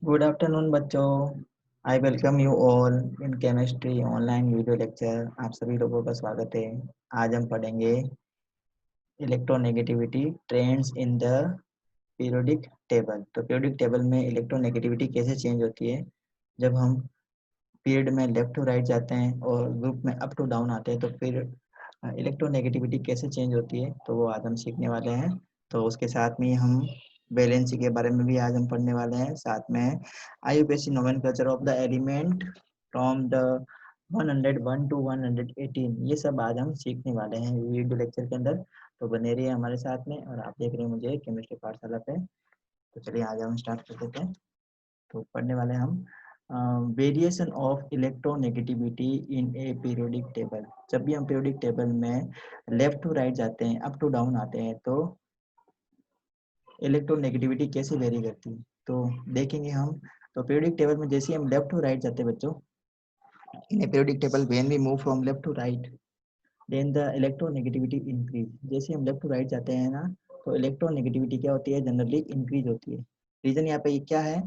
Good afternoon बच्चों। I welcome you all in chemistry online video lecture. आप सभी लोगों का स्वागत है। आज हम पढ़ेंगे electronegativity trends in the periodic table. तो पीरियोडिक टेबल में इलेक्ट्रोनेगेटिविटी कैसे चेंज होती है जब हम पीरियड में लेफ्ट टू राइट जाते हैं और ग्रुप में अप टू डाउन आते हैं, तो फिर इलेक्ट्रोनेगेटिविटी कैसे चेंज होती है, तो वो आज हम सीखने वाले हैं। तो उसके साथ में हम वैलेंसी के बारे में भी आज हम पढ़ने वाले हैं। साथ में IUPAC nomenclature of the element from the 101 to 118, ये सब आज हम सीखने वाले हैं वीडियो लेक्चर के अंदर। तो बने रहिए हमारे साथ में। और आप देख रहे हैं मुझे केमिस्ट्री पाठशाला पे। तो चलिए आज हम स्टार्ट कर देते हैं। तो पढ़ने वाले हैं हम variation of electronegativity in a periodic table. जब भी हम पीरियोडिक टेबल में लेफ्ट टू राइट जाते हैं, अप टू डाउन आते हैं, तो इलेक्ट्रोनेगेटिविटी कैसे वेरी करती है तो देखेंगे हम। तो पीरियोडिक टेबल में जैसे हम लेफ्ट टू राइट जाते हैं बच्चों, in a periodic table when we move from left to right then the electronegativity increase. जैसे हम लेफ्ट टू राइट जाते हैं ना, तो इलेक्ट्रोनेगेटिविटी क्या होती है, जनरली इंक्रीज होती है। रीजन यहाँ पे क्या है?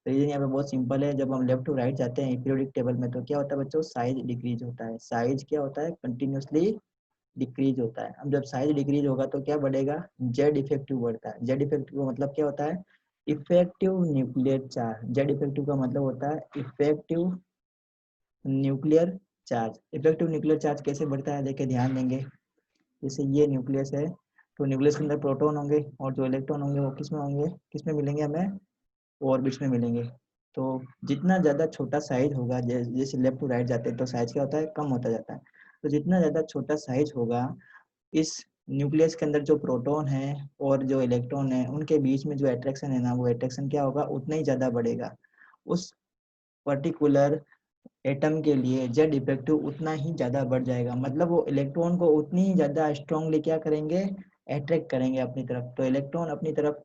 रीजन यहाँ पे बहुत सिंपल है। जब हम लेफ्ट टू राइट जाते हैं पीरियोडिक टेबल में, तो क्या होता है बच्चों, साइज डिक्रीज होता है। साइज क्या होता है, कंटिन्यूसली डिक्रीज होता है। अब जब साइज डिक्रीज होगा तो क्या बढ़ेगा, जेड इफेक्टिव बढ़ता है। जेड इफेक्टिव का मतलब क्या होता है, effective nuclear charge. Z effective का मतलब होता है effective nuclear charge. Effective nuclear charge कैसे बढ़ता है, देखिए ध्यान देंगे। जैसे ये न्यूक्लियस है, तो न्यूक्लियस के अंदर प्रोटॉन होंगे और जो इलेक्ट्रॉन होंगे वो किस में होंगे, किस में मिलेंगे हमें, ऑर्बिट्स में मिलेंगे। तो जितना ज़्यादा छोटा साइज होगा, जैसे लेफ्ट टू राइट जाते हैं तो साइज क्या होता है, कम होता जाता है। तो जितना ज़्यादा छोटा साइज होगा, इस न्यूक्लियस के अंदर जो प्रोटॉन है और जो इलेक्ट्रॉन है, उनके बीच में जो अट्रैक्शन है ना, वो अट्रैक्शन क्या होगा, उतना ही ज़्यादा बढ़ेगा। उस पर्टिकुलर एटम के लिए जेड इफेक्टिव उतना ही ज़्यादा बढ़ जाएगा। मतलब वो इलेक्ट्रॉन को उतनी ही ज़्यादा स्ट्रांगली क्या करेंगे, अट्रैक्ट करेंगे अपनी तरफ। तो इलेक्ट्रॉन अपनी तरफ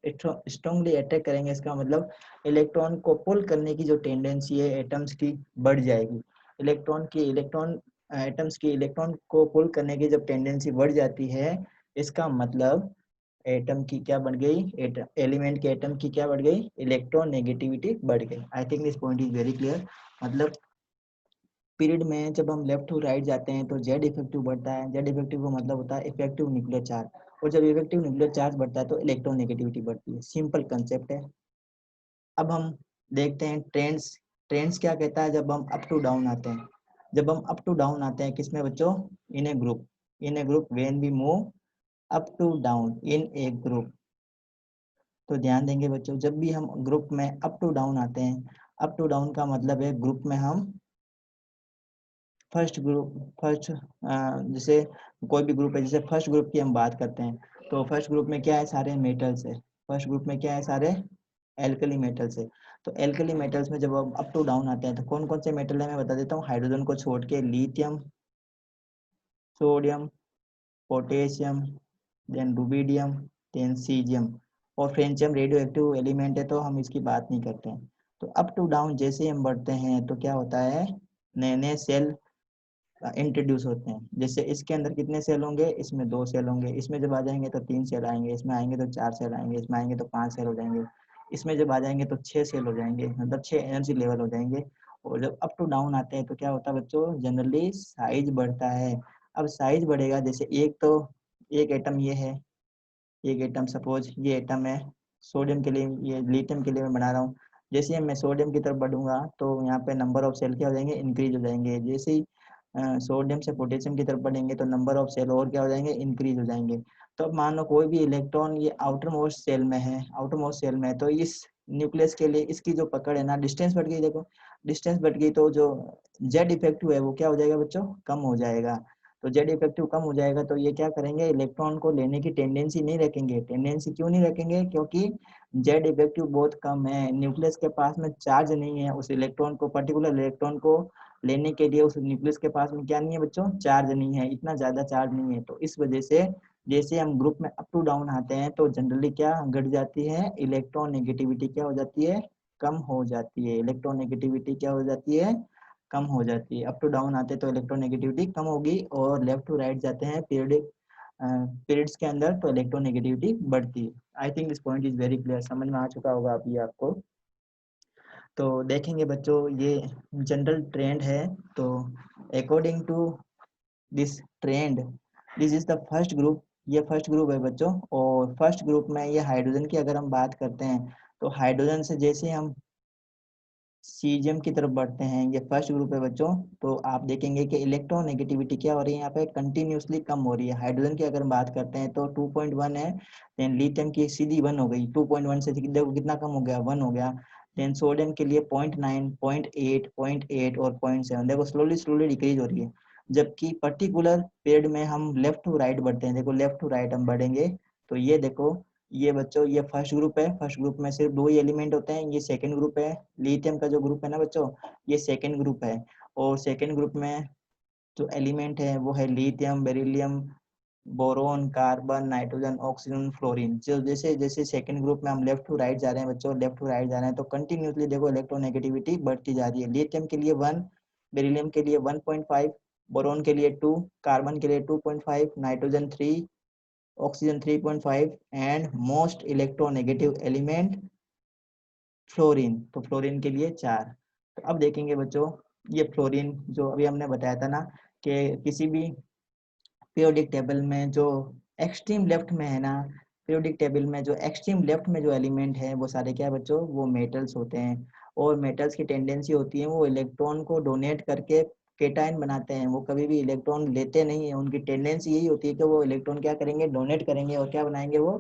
स्ट्रांगली अट्रैक्ट करेंगे, इसका मतलब इलेक्ट्रॉन को पुल करने की जो टेंडेंसी है एटम्स की, बढ़ जाएगी। इलेक्ट्रॉन एटम्स की इलेक्ट्रॉन को पुल करने की जब टेंडेंसी बढ़ जाती है, इसका मतलब एटम की क्या बढ़ गई, एलिमेंट के एटम की क्या बढ़ गई, इलेक्ट्रॉन नेगेटिविटी बढ़ गई। आई think this point is very clear. मतलब पीरियड में जब हम लेफ्ट टू राइट जाते हैं तो जेड इफेक्टिव बढ़ता है। जेड इफेक्टिव का मतलब होता है इफेक्टिव न्यूक्लियर चार्ज, और जब इफेक्टिव न्यूक्लियर चार्ज बढ़ता है तो इलेक्ट्रोनेगेटिविटी बढ़ती है। सिंपल कंसेप्ट है। अब हम देखते हैं ट्रेंड्स। ट्रेंड्स क्या कहता है, जब हम अप टू डाउन आते हैं, जब हम अप टू डाउन आते हैं किसमें बच्चों, in a group. In a group when we move up to down in a group. तो ध्यान देंगे बच्चों, जब भी हम ग्रुप में अप टू डाउन आते हैं, अप टू डाउन का मतलब है ग्रुप में हम फर्स्ट जैसे कोई भी ग्रुप है, जैसे फर्स्ट ग्रुप की हम बात करते हैं, तो फर्स्ट ग्रुप में क्या है, सारे मेटल्स है। फर्स्ट ग्रुप में क्या है, सारे एल्कली मेटल्स है। तो एल्कली मेटल्स में जब हम अप टू डाउन आते हैं तो कौन कौन से मेटल है मैं बता देता हूँ। हाइड्रोजन को छोड़ के lithium, sodium, potassium, then rubidium, then caesium. और फ्रेंचियम रेडियो एक्टिव एलिमेंट है, तो हम इसकी बात नहीं करते हैं। तो अप टू डाउन जैसे हम बढ़ते हैं तो क्या होता है, नए नए सेल इंट्रोड्यूस होते हैं। जैसे इसके अंदर कितने सेल होंगे, इसमें 2 सेल होंगे। इसमें जब आ जाएंगे तो 3 सेल आएंगे। इसमें आएंगे तो 4 सेल आएंगे। इसमें आएंगे तो 5 सेल हो जाएंगे। इसमें जब आ जाएंगे तो 6 सेल हो जाएंगे, मतलब 6 एनर्जी लेवल हो जाएंगे। और जब अप टू डाउन आते हैं तो क्या होता है बच्चों, जनरली साइज बढ़ता है। अब साइज बढ़ेगा, जैसे एक एटम ये है, एक एटम सपोज ये एटम है सोडियम के लिए, ये लिथियम के लिए मैं बना रहा हूँ। जैसे ही मैं सोडियम की तरफ बढ़ूंगा तो यहाँ पे नंबर ऑफ सेल क्या हो जाएंगे, इंक्रीज हो जाएंगे। जैसे ही सोडियम से पोटेशियम की तरफ बढ़ेंगे तो नंबर ऑफ सेल और क्या हो जाएंगे, इंक्रीज हो जाएंगे। तो अब मान लो कोई भी इलेक्ट्रॉन ये आउटर मोस्ट सेल में है, आउटर मोस्ट सेल में है, तो इस न्यूक्लियस के लिए इसकी जो पकड़ है ना, डिस्टेंस बढ़ गई। देखो डिस्टेंस बढ़ गई तो जो जेड इफेक्टिव है वो क्या हो जाएगा बच्चों, कम हो जाएगा। तो जेड इफेक्टिव कम हो जाएगा तो ये क्या करेंगे, इलेक्ट्रॉन को लेने की टेंडेंसी नहीं रखेंगे। टेंडेंसी क्यों नहीं रखेंगे, क्योंकि जेड इफेक्टिव बहुत कम है। न्यूक्लियस के पास में चार्ज नहीं है उस इलेक्ट्रॉन को, पर्टिकुलर इलेक्ट्रॉन को लेने के लिए। उस न्यूक्लियस के पास में क्या नहीं है बच्चों, चार्ज नहीं है, इतना ज्यादा चार्ज नहीं है। तो इस वजह से जैसे हम ग्रुप में अप टू डाउन आते हैं तो जनरली क्या घट जाती है, इलेक्ट्रॉन नेगेटिविटी क्या हो जाती है, कम हो जाती है। इलेक्ट्रॉन नेगेटिविटी क्या हो जाती है, कम हो जाती है। अप टू डाउन आते हैं तो इलेक्ट्रोनेगेटिविटी कम होगी, और लेफ्ट टू राइट जाते हैं पीरियड्स के अंदर तो इलेक्ट्रोनेगेटिविटी बढ़ती है। आई think this point is very clear, समझ में आ चुका होगा अभी आपको। तो देखेंगे बच्चों ये जनरल ट्रेंड है। तो according to this trend, this is the first group, ये फर्स्ट ग्रुप है बच्चों। और फर्स्ट ग्रुप में ये हाइड्रोजन की अगर हम बात करते हैं, तो हाइड्रोजन से जैसे हम सीजियम की तरफ बढ़ते हैं, ये फर्स्ट ग्रुप है बच्चों। तो आप देखेंगे कि इलेक्ट्रोनेगेटिविटी क्या हो रही है यहाँ पे, कंटिन्यूसली कम हो रही है। हाइड्रोजन की अगर बात करते हैं तो 2.1 है, देन लिथियम की सीधी 1 हो गई, 2.1 से देखो कितना कम हो गया, 1 हो गया। देन सोडियम के लिए 0.9, 0.8, 0.8 और 0.7, देखो स्लोली स्लोली डिक्रीज हो रही है। जबकि पर्टिकुलर पीरियड में हम लेफ्ट टू राइट बढ़ते हैं, देखो लेफ्ट टू राइट हम बढ़ेंगे तो ये देखो, ये बच्चों ये फर्स्ट ग्रुप है, फर्स्ट ग्रुप में सिर्फ 2 ही एलिमेंट होते हैं, ये सेकंड ग्रुप है। लिथियम का जो ग्रुप है ना बच्चों, ये सेकंड ग्रुप है। और सेकंड ग्रुप में जो एलिमेंट है वो है lithium, beryllium, boron, carbon, nitrogen, oxygen, fluorine. जो जैसे जैसे सेकंड ग्रुप में हम लेफ्ट टू राइट जा रहे हैं बच्चों, लेफ्ट टू राइट जा रहे हैं तो कंटिन्यूसली देखो इलेक्ट्रोनेगेटिविटी बढ़ती जा रही है। लिथियम के लिए 1, बेरिलियम के लिए 1.5, बोरोन के लिए 2, कार्बन के लिए 2.5, nitrogen 3, oxygen 3.5 and most electronegative element fluorine, तो फ्लोरीन के लिए 4। तो अब देखेंगे बच्चों, ये फ्लोरीन जो अभी हमने बताया था ना कि किसी भी पीरियोडिक टेबल में जो एक्सट्रीम लेफ्ट में है ना, पीरियोडिक टेबल में जो एक्सट्रीम लेफ्ट में जो एलिमेंट है वो सारे क्या है बच्चों, वो मेटल्स होते हैं। और मेटल्स की टेंडेंसी होती है वो इलेक्ट्रॉन को डोनेट करके केटायन बनाते हैं, वो कभी भी इलेक्ट्रॉन लेते नहीं है। उनकी टेंडेंसी यही होती है कि वो इलेक्ट्रॉन क्या करेंगे, डोनेट करेंगे और क्या बनाएंगे, वो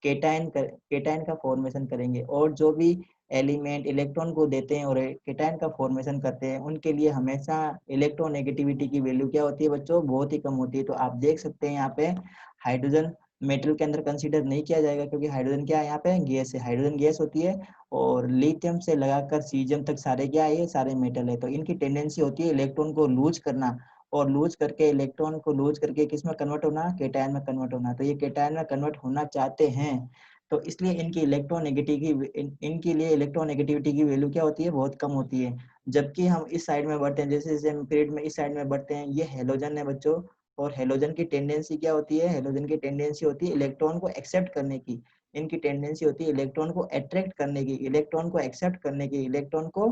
केटायन का फॉर्मेशन करेंगे। और जो भी एलिमेंट इलेक्ट्रॉन को देते हैं और केटायन का फॉर्मेशन करते हैं, उनके लिए हमेशा इलेक्ट्रोनेगेटिविटी की वैल्यू क्या होती है बच्चों, बहुत ही कम होती है। तो आप देख सकते हैं यहाँ पे हाइड्रोजन मेटल के अंदर कंसीडर नहीं किया जाएगा, क्योंकि हाइड्रोजन क्या है, यहाँ पे गैस है, हाइड्रोजन गैस होती है। और लिथियम से लगाकर सीजियम तक सारे क्या है, ये सारे मेटल है। तो इनकी टेंडेंसी होती है इलेक्ट्रॉन को लूज करना, और लूज करके इलेक्ट्रॉन को लूज करके किस में कन्वर्ट होना, केटायन में कन्वर्ट होना। तो ये केटायन में कन्वर्ट होना चाहते हैं, तो इसलिए इनकी इनके लिए इलेक्ट्रोनेगेटिविटी की वैल्यू क्या होती है, बहुत कम होती है। जबकि हम इस साइड में बढ़ते हैं, जैसे जैसे हम पीरियड में इस साइड में बढ़ते हैं, ये हेलोजन है बच्चों। और हेलोजन की टेंडेंसी क्या होती है, हेलोजन की टेंडेंसी होती है इलेक्ट्रॉन को एक्सेप्ट करने की। इनकी टेंडेंसी होती है इलेक्ट्रॉन को अट्रैक्ट करने की, इलेक्ट्रॉन को एक्सेप्ट करने की, इलेक्ट्रॉन को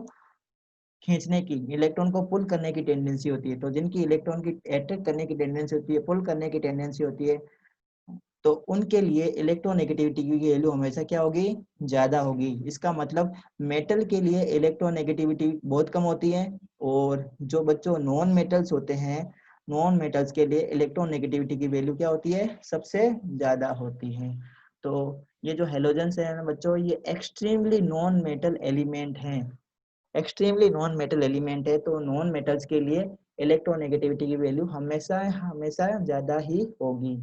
खींचने की, इलेक्ट्रॉन को पुल करने की टेंडेंसी होती है। तो जिनकी इलेक्ट्रॉन की अट्रैक्ट करने की टेंडेंसी होती है, पुल करने की टेंडेंसी होती है, तो उनके लिए इलेक्ट्रोनेगेटिविटी की वैल्यू हमेशा क्या होगी, ज्यादा होगी। इसका मतलब मेटल के लिए इलेक्ट्रोनेगेटिविटी बहुत कम होती है, और जो बच्चों नॉन मेटल्स होते हैं, नॉन मेटल्स के लिए इलेक्ट्रोनेगेटिविटी की वैल्यू क्या होती है, सबसे ज्यादा होती है। तो ये जो हेलोजेंस है ना बच्चों, ये एक्सट्रीमली नॉन मेटल एलिमेंट हैं, एक्सट्रीमली नॉन मेटल एलिमेंट है। तो नॉन मेटल्स के लिए इलेक्ट्रोनेगेटिविटी की वैल्यू हमेशा हमेशा ज्यादा ही होगी।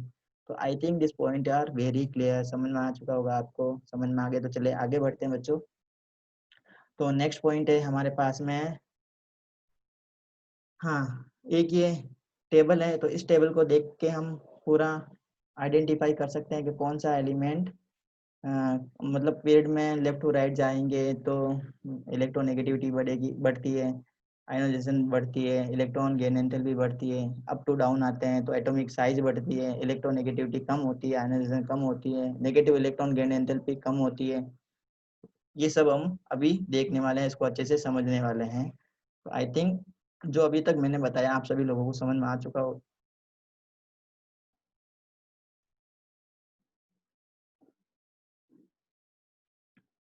तो I think this point are very clear, समझ में आ चुका होगा आपको, समझ में आ गया तो चले आगे बढ़ते हैं बच्चों। तो नेक्स्ट पॉइंट है हमारे पास में, हाँ एक ये टेबल है, तो इस टेबल को देख के हम पूरा आइडेंटिफाई कर सकते हैं कि कौन सा एलिमेंट मतलब पीरियड में लेफ्ट टू राइट जाएंगे तो इलेक्ट्रोनेगेटिविटी बढ़ेगी, बढ़ती है, आयोनाइजेशन बढ़ती है, इलेक्ट्रॉन गेन एंथैल्पी बढ़ती है, अप टू डाउन आते हैं तो एटॉमिक साइज बढ़ती है, इलेक्ट्रोनेगेटिविटी कम होती है, आयोनाइजेशन कम होती है, नेगेटिव इलेक्ट्रॉन गेन एंथैल्पी कम होती है। ये सब हम अभी देखने वाले हैं, इसको अच्छे से समझने वाले हैं। तो आई थिंक जो अभी तक मैंने बताया आप सभी लोगों को समझ में आ चुका हो।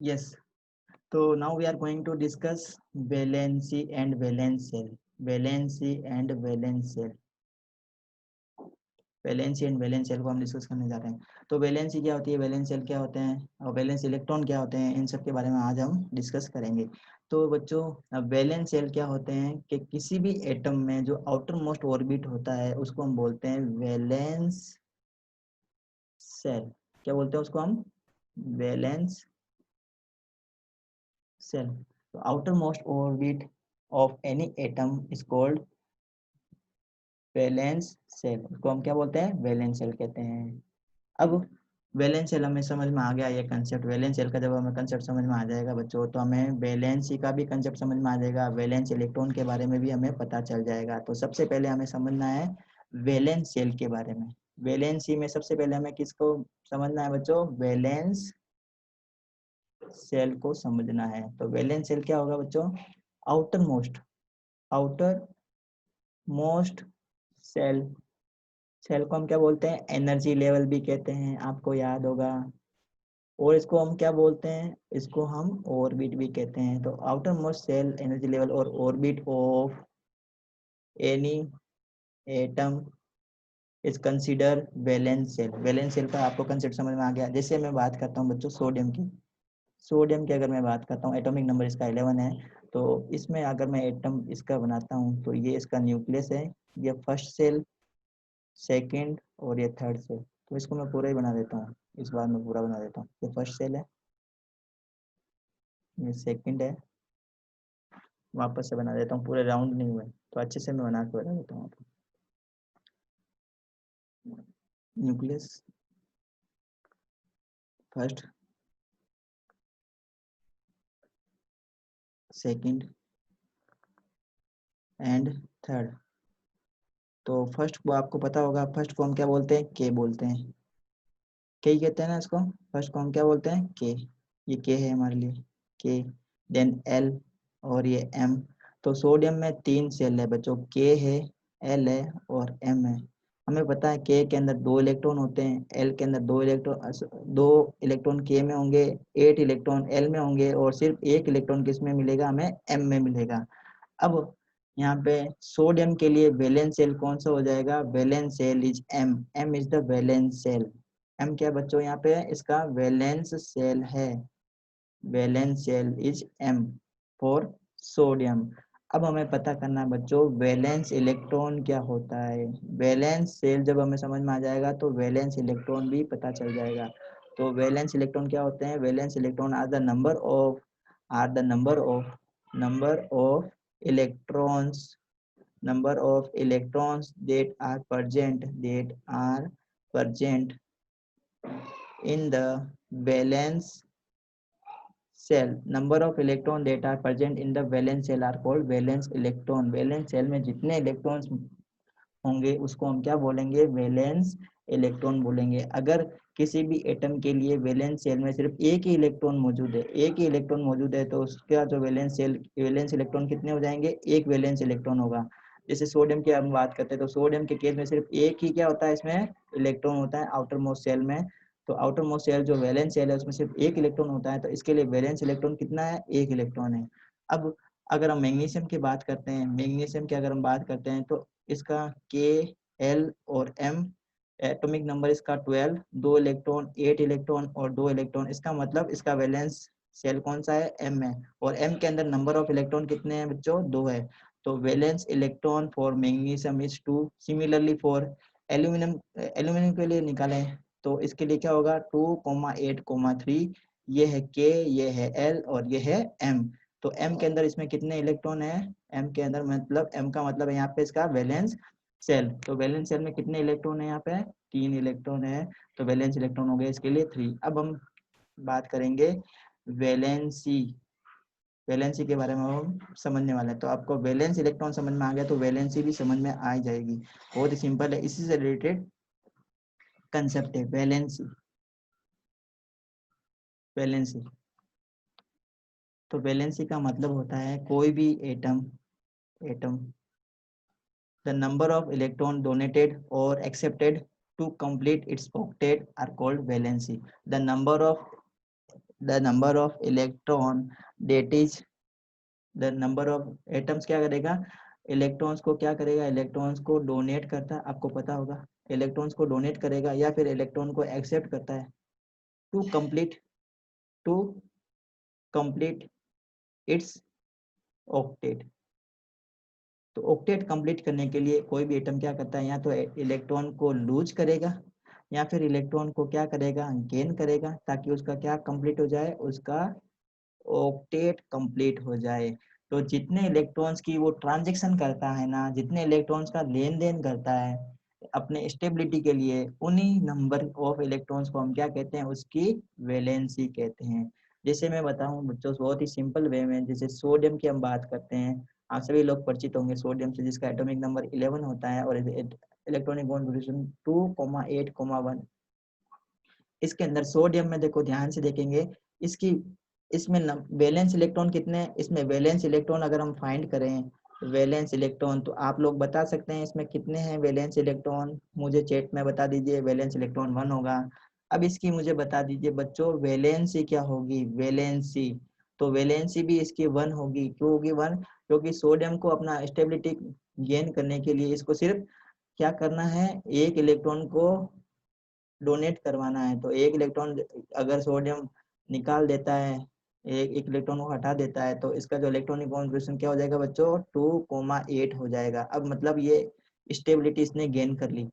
यस, तो now we are going to discuss valency and valence shell, valency and valence shell, valency and valence shell को हम डिस्कस करने जा रहे हैं। तो वैलेंसी क्या होती है, वैलेंस शेल क्या होते हैं, और वैलेंस इलेक्ट्रॉन क्या होते हैं, इन सब के बारे में आज हम डिस्कस करेंगे। तो बच्चों वैलेंस शेल क्या होते हैं कि किसी भी एटम में जो आउटर मोस्ट ऑर्बिट होता है उसको हम बोलते हैं वैलेंस शेल। क्या बोलते हैं उसको हम, वैलेंस शेल। तो outer most orbit of any atom is called valence shell, उसको हम क्या बोलते हैं, वैलेंस सेल कहते हैं। अब वैलेंस सेल हमें समझ में आ गया, ये कंसेप्ट वैलेंस सेल का जब हमें कंसेप्ट समझ में आ जाएगा बच्चों, तो हमें वैलेंसी का भी कंसेप्ट समझ में आ जाएगा, वैलेंस इलेक्ट्रॉन के बारे में भी हमें पता चल जाएगा। तो सबसे पहले हमें समझना है वैलेंस सेल के बारे में। वैलेंसी में सबसे पहले हमें किसको समझना है बच्चों, वैलेंस सेल को समझना है। तो वैलेंस सेल क्या होगा बच्चों? Outer most shell. सेल को हम क्या बोलते हैं? एनर्जी लेवल भी कहते हैं, आपको याद होगा। और इसको हम क्या बोलते हैं? इसको हम ऑर्बिट भी कहते हैं। तो outermost shell energy level और orbit of any atom is consider valence shell. Valence shell का आपको कंसेप्ट समझ में आ गया। जैसे मैं बात करता हूँ बच्चों सोडियम की, अगर मैं बात करता हूँ, एटॉमिक नंबर इसका 11 है। तो इसमें अगर मैं एटम इसका बनाता हूँ तो ये इसका न्यूक्लियस है, ये फर्स्ट सेल, सेकंड और ये थर्ड सेल। तो इसको मैं पूरा ही बना देता हूँ, इस बार मैं पूरा बना देता हूँ। ये फर्स्ट सेल है, ये सेकंड है, वापस से बना देता हूँ, पूरे राउंड नहीं हुए तो अच्छे से मैं बना के बता देता हूँ। Nucleus first, second and third. तो फर्स्ट को आपको पता होगा, फर्स्ट को हम क्या बोलते हैं? के बोलते हैं, के ही कहते हैं ना इसको। फर्स्ट को हम क्या बोलते हैं? के। ये के है हमारे लिए, के। देन एल और ये एम। तो सोडियम में 3 सेल है बच्चों, के है, एल है और एम है। हमें पता है के अंदर 2 इलेक्ट्रॉन होते हैं, एल के अंदर 2 इलेक्ट्रॉन के में होंगे, 8 इलेक्ट्रॉन एल में होंगे और सिर्फ 1 इलेक्ट्रॉन किस में मिलेगा? हमें एम में मिलेगा। अब यहाँ पे सोडियम के लिए वैलेंस सेल कौन सा हो जाएगा? Valence shell is M. M is the valence shell. M क्या बच्चों? यहाँ पे इसका वैलेंस सेल है। Valence shell is M for sodium. अब हमें पता करना है बच्चों वैलेंस इलेक्ट्रॉन क्या होता है। वैलेंस सेल जब हमें समझ में आ जाएगा तो वैलेंस इलेक्ट्रॉन भी पता चल जाएगा। तो वैलेंस इलेक्ट्रॉन क्या होते हैं? Valence electron are the number of electrons that are present in the valence cell. Number of electrons that are present in the valence cell are called valence electron. Valence shell में जितने electrons होंगे उसको हम क्या बोलेंगे? Valence electron बोलेंगे। अगर किसी भी एटम के लिए वैलेंस सेल में सिर्फ एक ही इलेक्ट्रॉन मौजूद है तो उसका जो वैलेंस इलेक्ट्रॉन कितने हो जाएंगे? एक वैलेंस इलेक्ट्रॉन होगा। जैसे सोडियम की हम बात करते हैं तो सोडियम के केस में सिर्फ एक ही क्या होता है? इसमें इलेक्ट्रॉन होता है आउटर मोस्ट सेल में। तो आउटर मोस्ट सेल जो वैलेंस सेल है उसमें सिर्फ एक इलेक्ट्रॉन होता है, तो इसके लिए वैलेंस इलेक्ट्रॉन कितना है? एक इलेक्ट्रॉन है। अब अगर हम मैग्नीशियम की बात करते हैं, अगर हम बात करते हैं तो इसका के, एल और एम, एटॉमिक नंबर इसका 12, 2 इलेक्ट्रॉन, 8 इलेक्ट्रॉन और 2 इलेक्ट्रॉन। इसका मतलब इसका वैलेंस सेल कौन सा है? एम है। और एम के अंदर नंबर ऑफ इलेक्ट्रॉन कितने हैं बच्चों? 2 है। तो valence electron for magnesium is 2। Similarly for aluminium के लिए निकालें तो इसके लिए क्या होगा? 2,8,3। ये है के, ये है एल और ये है एम। तो एम के अंदर इसमें कितने इलेक्ट्रॉन है? एम के अंदर मतलब एम का मतलब है यहाँ पे इसका वैलेंस सेल। तो वैलेंस सेल में कितने इलेक्ट्रॉन है? यहाँ पे 3 इलेक्ट्रॉन है। तो वैलेंस इलेक्ट्रॉन हो गए इसके लिए 3। अब हम बात करेंगे वैलेंसी। वैलेंसी के बारे में हम समझने वाले हैं। तो आपको वैलेंस इलेक्ट्रॉन समझ में आ गया तो वैलेंसी भी समझ में आ जाएगी। बहुत ही सिंपल है, इसी से रिलेटेड कंसेप्ट है वैलेंसी। वैलेंसी तो वैलेंसी का मतलब होता है कोई भी atom the number of electron donated or accepted to complete its octet are called valency. The number of electron that is the number of atoms क्या करेगा? इलेक्ट्रॉन्स को क्या करेगा? इलेक्ट्रॉन्स को डोनेट करता है, आपको पता होगा। इलेक्ट्रॉन्स को डोनेट करेगा या फिर इलेक्ट्रॉन को एक्सेप्ट करता है to to complete its octet. तो ऑक्टेट कंप्लीट करने के लिए कोई भी एटम क्या करता है? या तो इलेक्ट्रॉन को लूज करेगा या फिर इलेक्ट्रॉन को क्या करेगा? गेन करेगा, ताकि उसका क्या कंप्लीट हो जाए? उसका ऑक्टेट कंप्लीट हो जाए। तो जितने इलेक्ट्रॉन्स की वो ट्रांजैक्शन करता है ना, जितने इलेक्ट्रॉन्स का लेन देन करता है अपने स्टेबिलिटी के लिए, उन्हीं नंबर ऑफ इलेक्ट्रॉन्स को हम क्या कहते हैं? उसकी वैलेंसी कहते हैं। जैसे मैं बताऊं बच्चों बहुत ही सिंपल वे में, जैसे सोडियम की हम बात करते हैं, आप सभी लोग परिचित होंगे सोडियम से, जिसका एटॉमिक नंबर 11 होता है और इलेक्ट्रॉनिक कॉन्फ़िगरेशन 2,8,1। इसके अंदर सोडियम में देखो ध्यान से देखेंगे, इसकी इसमें वैलेंस इलेक्ट्रॉन कितने हैं, इसमें वैलेंस इलेक्ट्रॉन अगर हम फाइंड करें वैलेंस इलेक्ट्रॉन, तो आप लोग बता सकते हैं इसमें कितने हैं वैलेंस इलेक्ट्रॉन, मुझे चैट में बता दीजिए। वैलेंस इलेक्ट्रॉन 1 होगा। अब इसकी मुझे बता दीजिए बच्चों वैलेंसी क्या होगी, वैलेंसी, तो वैलेंसी भी इसकी 1 होगी। क्यों होगी 1? क्योंकि सोडियम को अपना स्टेबिलिटी गेन करने के लिए इसको सिर्फ क्या करना है, एक इलेक्ट्रॉन को डोनेट करवाना है। तो एक इलेक्ट्रॉन अगर सोडियम निकाल देता है, एक इलेक्ट्रॉन को हटा देता है, तो इसका जो इलेक्ट्रॉनिक कॉन्फ़िगरेशन क्या हो जाएगा बच्चों, 2,8 हो जाएगा। अब मतलब ये स्टेबिलिटी इसने गेन कर ली।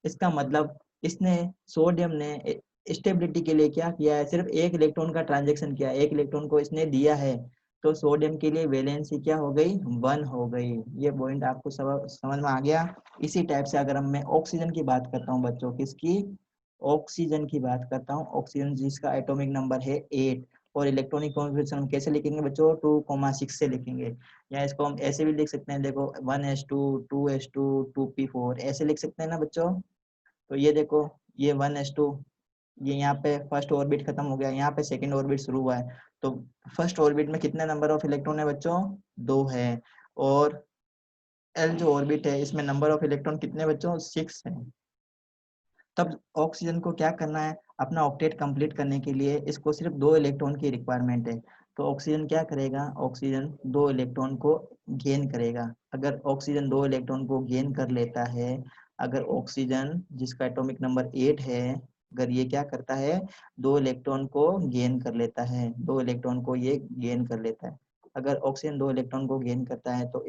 इसका मतलब इसने सोडियम ने स्टेबिलिटी के लिए क्या किया है, सिर्फ एक इलेक्ट्रॉन का ट्रांजेक्शन किया है, एक इलेक्ट्रॉन को इसने दिया है। तो सोडियम के लिए वैलेंसी क्या हो गई, 1 हो गई। ये पॉइंट आपको समझ में आ गया। इसी टाइप से अगर हम मैं ऑक्सीजन की बात करता हूँ बच्चों, किसकी, ऑक्सीजन की बात करता हूँ, ऑक्सीजन जिसका एटॉमिक नंबर है 8 और इलेक्ट्रॉनिक कॉन्फ़िगरेशन हम कैसे लिखेंगे बच्चों, 2,6 से लिखेंगे। या इसको हम ऐसे भी लिख सकते हैं, देखो 1s2 2s2 2p4 ऐसे लिख सकते हैं ना बच्चों। तो ये देखो ये 1s2, ये यहाँ पे फर्स्ट ऑर्बिट खत्म हो गया, यहाँ पे सेकंड ऑर्बिट शुरू हुआ है। तो फर्स्ट ऑर्बिट में कितने नंबर ऑफ इलेक्ट्रॉन है बच्चों, 2 है। और एल जो ऑर्बिट है इसमें नंबर ऑफ इलेक्ट्रॉन कितने बच्चों, 6 है। तब ऑक्सीजन को क्या करना है, अपना ऑक्टेट कंप्लीट करने के लिए इसको सिर्फ 2 इलेक्ट्रॉन की रिक्वायरमेंट है। तो ऑक्सीजन क्या करेगा, ऑक्सीजन 2 इलेक्ट्रॉन को गेन करेगा। अगर ऑक्सीजन 2 इलेक्ट्रॉन को गेन कर लेता है, अगर ऑक्सीजन जिसका एटॉमिक नंबर 8 है, अगर ये क्या करता है, 2 इलेक्ट्रॉन को गेन कर लेता है, 2 इलेक्ट्रॉन को ये गेन कर लेता है। अगर ऑक्सीजन 2 इलेक्ट्रॉन को गेन करता है तो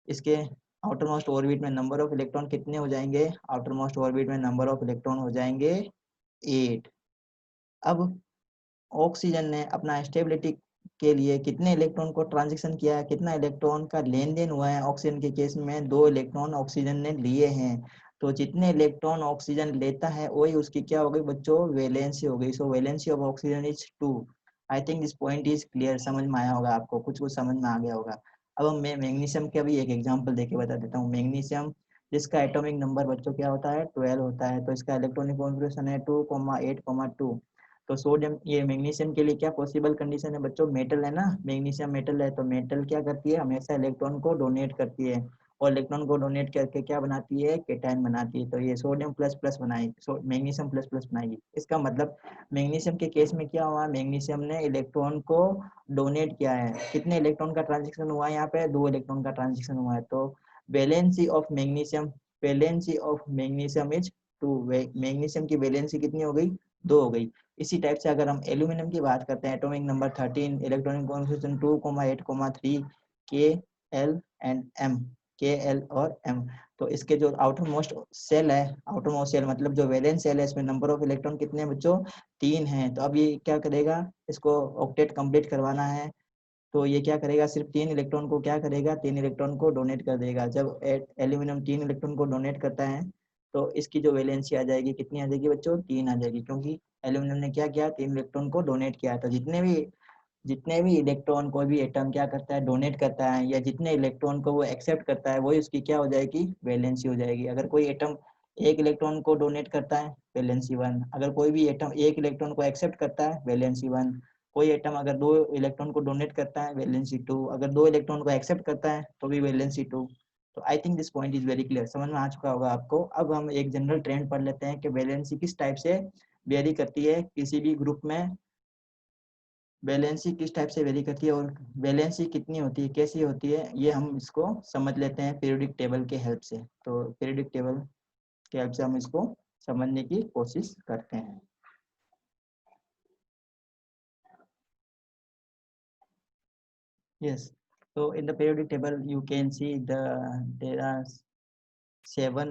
इसके आउटर मोस्ट ऑर्बिट में नंबर ऑफ इलेक्ट्रॉन कितने हो जाएंगे, आउटर मोस्ट ऑर्बिट में नंबर ऑफ इलेक्ट्रॉन हो जाएंगे 8। अब ऑक्सीजन ने अपना स्टेबिलिटी के लिए कितने इलेक्ट्रॉन को ट्रांजिशन किया है, कितना इलेक्ट्रॉन का लेन देन हुआ है, ऑक्सीजन के केस में 2 इलेक्ट्रॉन ऑक्सीजन ने लिए हैं। तो जितने इलेक्ट्रॉन ऑक्सीजन लेता है वही उसकी क्या हो गई बच्चों, वैलेंसी हो गई। So valency of oxygen is 2। I think this point is clear, समझ में आया होगा आपको, कुछ कुछ समझ में आ गया होगा। अब हम मैं मैग्नीशियम का भी एक एग्जांपल देके बता देता हूँ। मैग्नीशियम जिसका एटॉमिक नंबर बच्चों क्या होता है, 12 होता है। तो इसका इलेक्ट्रॉनिक कॉन्फ़िगरेशन है 2,8,2। तो सोडियम, ये मैग्नीशियम के लिए क्या पॉसिबल कंडीशन है बच्चों, मेटल है ना, मैग्नीशियम मेटल है। तो मेटल क्या करती है, हमेशा इलेक्ट्रॉन को डोनेट करती है, और इलेक्ट्रॉन को डोनेट करके क्या बनाती है, केटायन बनाती है। तो ये सोडियम प्लस प्लस बनाएगी, मैग्नीशियम प्लस प्लस बनाएगी। इसका मतलब मैग्नीशियम के केस में क्या हुआ, मैग्नीशियम ने इलेक्ट्रॉन को डोनेट किया है। कितने इलेक्ट्रॉन का ट्रांजेक्शन हुआ है यहाँ पे, 2 इलेक्ट्रॉन का ट्रांजेक्शन हुआ है। तो valency of magnesium, valency of magnesium is 2। Magnesium की वैलेंसी कितनी हो गई, 2 हो गई। इसी टाइप से अगर हम एल्यूमिनियम की बात करते हैं, एटॉमिक नंबर 13, इलेक्ट्रॉनिक कॉन्फ़िगरेशन 2,8,3, के एल एंड एम, के एल और एम। तो इसके जो आउटर मोस्ट सेल है, आउटर मोस्ट सेल मतलब जो वैलेंस सेल है, इसमें नंबर ऑफ इलेक्ट्रॉन कितने हैं बच्चों, 3 हैं। तो अब ये क्या करेगा, इसको ऑक्टेट कंप्लीट करवाना है। तो ये क्या करेगा, सिर्फ 3 इलेक्ट्रॉन को क्या करेगा, 3 इलेक्ट्रॉन को डोनेट कर देगा। जब एल्यूमिनियम 3 इलेक्ट्रॉन को डोनेट करता है तो इसकी जो वैलेंसी आ जाएगी, कितनी आ जाएगी बच्चों, 3 आ जाएगी। क्योंकि एल्यूमिनियम ने क्या किया, 3 इलेक्ट्रॉन को डोनेट किया। तो जितने भी इलेक्ट्रॉन कोई भी एटम क्या करता है, डोनेट करता है, या जितने इलेक्ट्रॉन को वो एक्सेप्ट करता है, वही उसकी क्या हो जाएगी, वैलेंसी हो जाएगी। अगर कोई एटम एक इलेक्ट्रॉन को डोनेट करता है, वैलेंसी 1। अगर कोई भी एटम एक इलेक्ट्रॉन को एक्सेप्ट करता है, वैलेंसी 1। कोई एटम अगर 2 इलेक्ट्रॉन को डोनेट करता है, वैलेंसी 2। अगर 2 इलेक्ट्रॉन को एक्सेप्ट करता है तो भी वैलेंसी 2। तो I think this point is very clear, समझ में आ चुका होगा आपको। अब हम एक जनरल ट्रेंड पढ़ लेते हैं कि वैलेंसी किस टाइप से वेरी करती है किसी भी ग्रुप में, वैलेंसी किस टाइप से वेरी करती है और वैलेंसी कितनी होती है, कैसी होती है, ये हम इसको समझ लेते हैं पीरियोडिक टेबल के हेल्प से। तो पीरियोडिक टेबल के हेल्प से हम इसको समझने की कोशिश करते हैं। Yes. So in the periodic table, you can see there are 7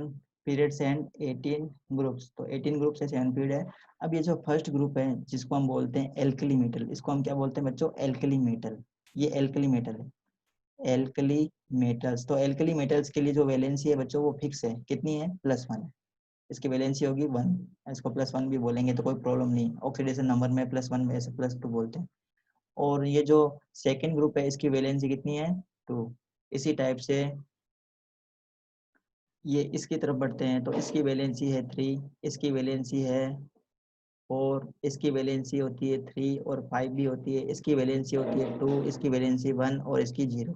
periods and 18 groups. तो 18 ग्रुप से 7 पीरियड है। अब ये जो फर्स्ट ग्रुप है जिसको हम बोलते हैं एल्कली मेटल, इसको हम क्या बोलते हैं बच्चों, एल्कली मेटल। ये एल्कली मेटल है, एल्कली मेटल्स। तो एल्कली मेटल्स के लिए जो वैलेंसी है बच्चों वो फिक्स है, कितनी है, +1 है। इसकी वैलेंसी होगी 1। इसको +1 भी बोलेंगे तो कोई प्रॉब्लम नहीं, ऑक्सीडेशन नंबर में +1 में ऐसे +2 बोलते हैं। और ये जो सेकेंड ग्रुप है इसकी वैलेंसी कितनी है, 2। इसी टाइप से ये इसकी तरफ बढ़ते हैं तो इसकी वैलेंसी है 3, इसकी वैलेंसी है 4, इसकी वैलेंसी होती है 3 और 5 भी होती है, इसकी वैलेंसी होती है 2, इसकी वैलेंसी 1 और इसकी 0।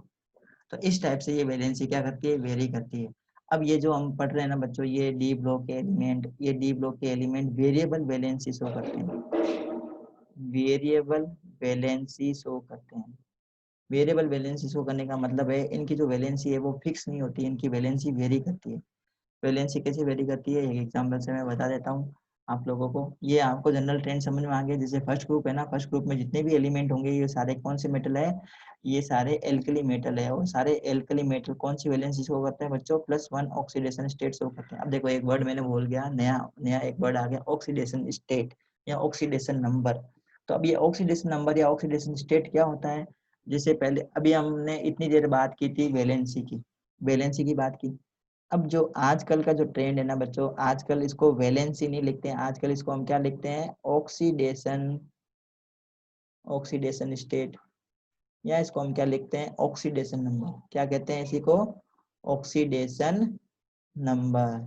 तो इस टाइप से ये वैलेंसी क्या करती है, वेरी करती है। अब ये जो हम पढ़ रहे हैं ना बच्चों, ये डी ब्लॉक के एलिमेंट, ये डी ब्लॉक के एलिमेंट वेरिएबल वैलेंसी शो करते हैं, वेरिएबल वैलेंसी शो करते हैं। वेरिएबल वैलेंसी शो करने का मतलब है इनकी जो वैलेंसी है वो फिक्स नहीं होती, इनकी वैलेंसी वेरी करती है। वैलेंसी कैसे वेरी करती है, एक एग्जांपल से मैं बता देता हूँ आप लोगों को। ये आपको जनरल ट्रेंड समझ में आ गया। जैसे फर्स्ट ग्रुप है ना, फर्स्ट ग्रुप में जितने भी एलिमेंट होंगे ये सारे कौन से मेटल है, ये सारे एल्कली मेटल है। और सारे एल्कली मेटल कौन सी वैलेंसी शो करते हैं बच्चों, +1 ऑक्सीडेशन स्टेट शो करते हैं। अब देखो एक वर्ड मैंने भूल गया, नया नया एक वर्ड आ गया, ऑक्सीडेशन स्टेट या ऑक्सीडेशन नंबर। तो अब ये ऑक्सीडेशन नंबर या ऑक्सीडेशन स्टेट क्या होता है, जैसे पहले अभी हमने इतनी देर बात की थी वैलेंसी की, वैलेंसी की बात की। अब जो आजकल का जो ट्रेंड है ना बच्चों, आजकल इसको वैलेंसी नहीं लिखते हैं, आजकल इसको हम क्या लिखते हैं, ऑक्सीडेशन, ऑक्सीडेशन स्टेट, या इसको हम क्या लिखते हैं, ऑक्सीडेशन नंबर। क्या कहते हैं इसी को, ऑक्सीडेशन नंबर।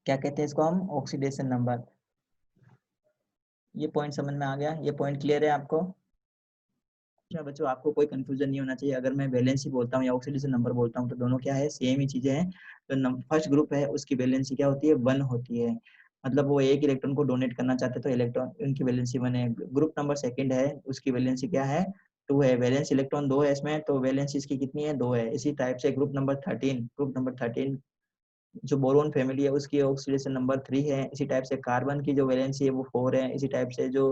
क्या कहते हैं इसको हम, ऑक्सीडेशन नंबर। ये पॉइंट समझ में आ गया, ये पॉइंट क्लियर है आपको। क्या बच्चों आपको कोई कंफ्यूजन नहीं होना चाहिए, अगर मैं वैलेंसी बोलता हूँ या ऑक्सीडेशन नंबर बोलता हूँ तो दोनों क्या है, सेम ही चीजें हैं। तो फर्स्ट ग्रुप है उसकी वैलेंसी क्या होती है, 1 होती है। मतलब वो एक इलेक्ट्रॉन को डोनेट करना चाहते हैं तो इलेक्ट्रॉन उनकी वैलेंसी 1 है। ग्रुप नंबर सेकंड है, उसकी वैलेंसी क्या है, 2 है। वैलेंस इलेक्ट्रॉन 2 है इसमें, तो वैलेंसी इसकी कितनी है, 2 है। इसी टाइप से ग्रुप नंबर 13, ग्रुप नंबर 13 जो बोरोन फैमिली है उसकी ऑक्सीडेशन नंबर 3 है। इसी टाइप से कार्बन की जो वैलेंसी है वो 4 है। इसी टाइप से जो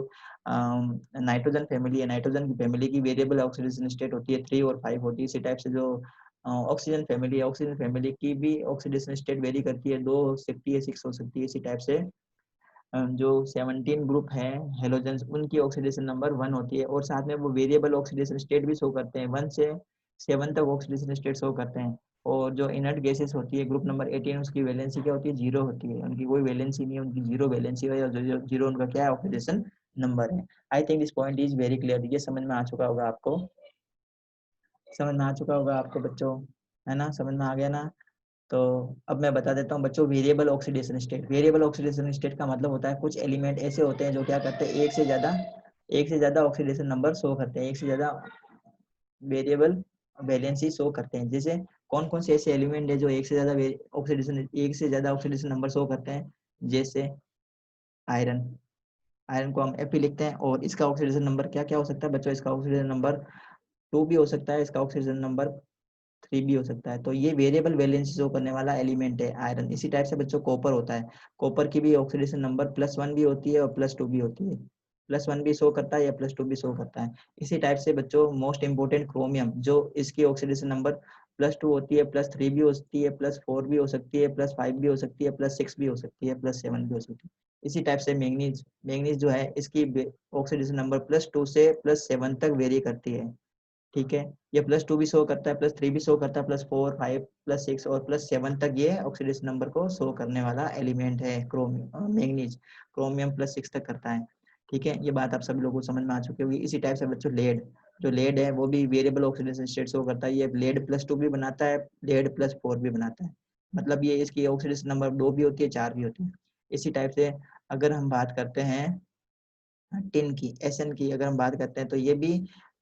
नाइट्रोजन फैमिली है, नाइट्रोजन की फैमिली की वेरिएबल ऑक्सीडेशन स्टेट होती है 3 और 5 होती है। इसी टाइप से जो ऑक्सीजन फैमिली है, ऑक्सीजन फैमिली की भी ऑक्सीडेशन स्टेट वेरी करती है, 2 हो सकती है, 6 हो सकती है। इसी टाइप से जो 17 ग्रुप है हेलोजन्स, उनकी ऑक्सीडेशन नंबर 1 होती है। और साथ में वो वेरिएबल ऑक्सीडेशन स्टेट भी शो करते हैं, 1 से 7 तक ऑक्सीडेशन स्टेट शो करते हैं। और जो इनर्ट गैसेस होती है ग्रुप नंबर 18, उसकी वैलेंसी क्या होती है, 0 होती है। उनकी कोई वैलेंसी नहीं है, उनकी 0 वैलेंसी है, और 0 उनका क्या है, ऑक्सीडेशन नंबर है। आई think this point is very clear. ये समझ में आ चुका होगा आपको, समझ में आ चुका होगा आपको बच्चों, है ना, समझ में आ गया ना। तो अब मैं बता देता हूँ बच्चों, variable oxidation state. Variable oxidation state का मतलब होता है कुछ एलिमेंट ऐसे होते हैं जो क्या करते हैं, एक से ज्यादा ऑक्सीडेशन नंबर शो करते हैं, एक से ज्यादा वेरिएबल वैलेंसी शो करते हैं। जैसे कौन कौन से ऐसे एलिमेंट है जो एक से ज्यादा ऑक्सीडेशन नंबर शो करते हैं, जैसे आयरन। आयरन को हम Fe लिखते हैं, और इसका ऑक्सीडेशन नंबर क्या क्या हो सकता है बच्चों, इसका ऑक्सीडेशन नंबर 2 भी हो सकता है, इसका ऑक्सीजन नंबर 3 भी हो सकता है। तो ये वेरिएबल वैलेंसी शो करने वाला एलिमेंट है आयरन। इसी टाइप से बच्चों कॉपर होता है, कॉपर की भी ऑक्सीडेशन नंबर +1 भी होती है और +2 भी होती है। +1 भी शो करता है या +2 भी शो करता है। इसी टाइप से बच्चों मोस्ट इंपोर्टेंट क्रोमियम, जो इसकी ऑक्सीडेशन नंबर +2 होती है, +3 भी होती है, +4 भी हो सकती है, +5 भी हो सकती है, +6 भी हो सकती है, +7 भी हो सकती है। इसी टाइप से मैंगनीज, मैंगनीज जो है इसकी ऑक्सीडेशन नंबर +2 से +7 तक वेरी करती है। ठीक है, ये +2 भी शो करता है, +3 भी शो करता है, +4, 5, +6 और +7 तक ये ऑक्सीडेशन नंबर को शो करने वाला एलिमेंट है मैंगनीज। क्रोमियम +6 तक करता है। ठीक है, ये बात आप सभी लोगों को समझ में आ चुकी होगी। इसी टाइप से बच्चों लेड, जो लेड है वो भी वेरिएबल ऑक्सीडेशन स्टेट शो करता है। ये लेड +2 भी बनाता है, लेड +4 भी बनाता है। मतलब ये इसकी ऑक्सीडेशन नंबर 2 भी होती है, 4 भी होती है। इसी टाइप से अगर हम बात करते हैं टिन की, SN की अगर हम बात करते हैं, तो ये भी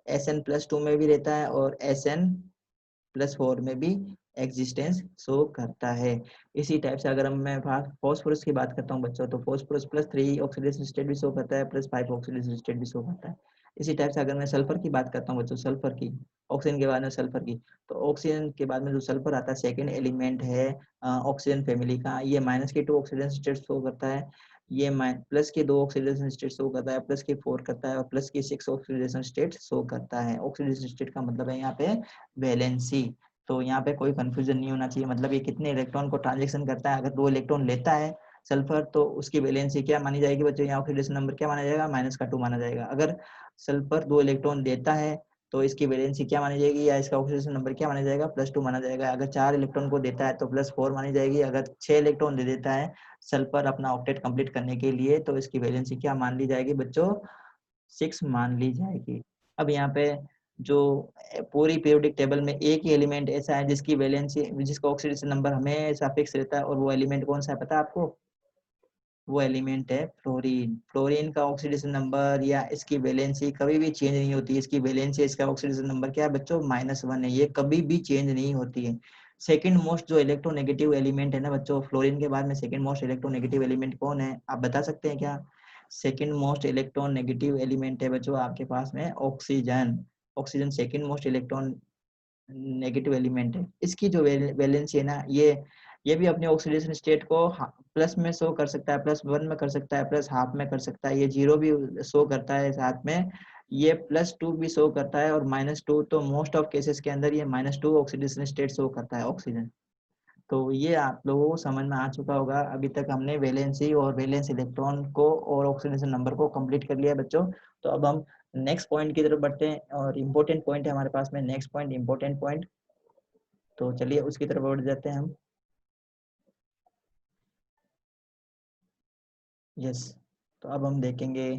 SN+2 में भी रहता है और SN+4 में भी एग्जिस्टेंस शो करता है। इसी टाइप से अगर मैं फॉस्फोरस की बात करता हूँ बच्चों, तो फॉस्फोरस +3 ऑक्सीडेशन स्टेट भी शो करता है, +5 ऑक्सीडेशन स्टेट भी शो करता है। इसी टाइप से अगर मैं सल्फर की बात करता हूँ बच्चों, सल्फर की, ऑक्सीजन के बाद में सल्फर की, तो ऑक्सीजन के बाद में जो सल्फर आता है सेकेंड एलिमेंट है ऑक्सीजन फैमिली का, ये -2 ऑक्सीडेशन स्टेट शो करता है। ये प्लस के 2 ऑक्सीडेशन स्टेट शो करता है, प्लस के 4 करता है, और प्लस के 6 ऑक्सीडेशन स्टेट शो करता है। ऑक्सीडेशन स्टेट का मतलब है यहाँ पे वैलेंसी। तो यहाँ पे कोई कंफ्यूजन नहीं होना चाहिए, मतलब ये कितने इलेक्ट्रॉन को ट्रांजेक्शन करता है। अगर 2 इलेक्ट्रॉन लेता है सल्फर, तो उसकी वैलेंसी क्या मानी जाएगी बच्चों, यहाँ ऑक्सीडेशन नंबर क्या माना जाएगा, -2 माना जाएगा। अगर सल्फर 2 इलेक्ट्रॉन देता है तो इसकी वैलेंसी क्या मानी जाएगी, या इसका ऑक्सीडेशन नंबर क्या माना जाएगा, +2 माना जाएगा। अगर 4 इलेक्ट्रॉन को देता है तो +4 मानी जाएगी। अगर 6 इलेक्ट्रॉन दे देता है सल्फर अपना ऑक्टेट कंप्लीट करने के लिए, तो इसकी वैलेंसी क्या मान ली जाएगी बच्चों, 6 मान ली जाएगी। अब यहाँ पे जो पूरी पीरियोडिक टेबल में एक ही एलिमेंट ऐसा है जिसकी वैलेंसी, जिसका ऑक्सीडेशन नंबर हमेशा फिक्स रहता है, और वो एलिमेंट कौन सा है पता है आपको, वो एलिमेंट है फ्लोरीन। फ्लोरीन का ऑक्सीडेशन नंबर या इसकी वैलेंसी कभी भी चेंज नहीं होती है। इसकी वैलेंसी, इसका ऑक्सीडेशन नंबर क्या है बच्चों, -1 है। ये कभी भी चेंज नहीं होती है। सेकंड मोस्ट जो इलेक्ट्रोनेगेटिव एलिमेंट है ना बच्चों, फ्लोरीन के बाद में सेकंड मोस्ट इलेक्ट्रोनेगेटिव एलिमेंट कौन है, आप बता सकते हैं क्या? सेकंड मोस्ट इलेक्ट्रोनेगेटिव एलिमेंट है बच्चों आपके पास में oxygen. Oxygen second most electron negative element है। इसकी जो वैलेंसी है ना, ये भी अपने ऑक्सीडेशन स्टेट को प्लस में शो कर सकता है, +1 में कर सकता है, +½ में कर सकता है, ये 0 भी शो करता है साथ में, ये +2 भी शो करता है, और -2 तो मोस्ट ऑफ केसेस के अंदर ये -2 ऑक्सीडेशन स्टेट शो करता है ऑक्सीजन। तो ये आप लोगों को समझ में आ चुका होगा। अभी तक हमने वैलेंसी और वैलेंस इलेक्ट्रॉन को और ऑक्सीडेशन नंबर को कंप्लीट कर लिया है बच्चों। तो अब हम नेक्स्ट पॉइंट की तरफ बढ़ते हैं, और इम्पोर्टेंट पॉइंट है हमारे पास में नेक्स्ट पॉइंट, इम्पोर्टेंट पॉइंट। तो चलिए उसकी तरफ बढ़ जाते हैं हम। यस, तो अब हम देखेंगे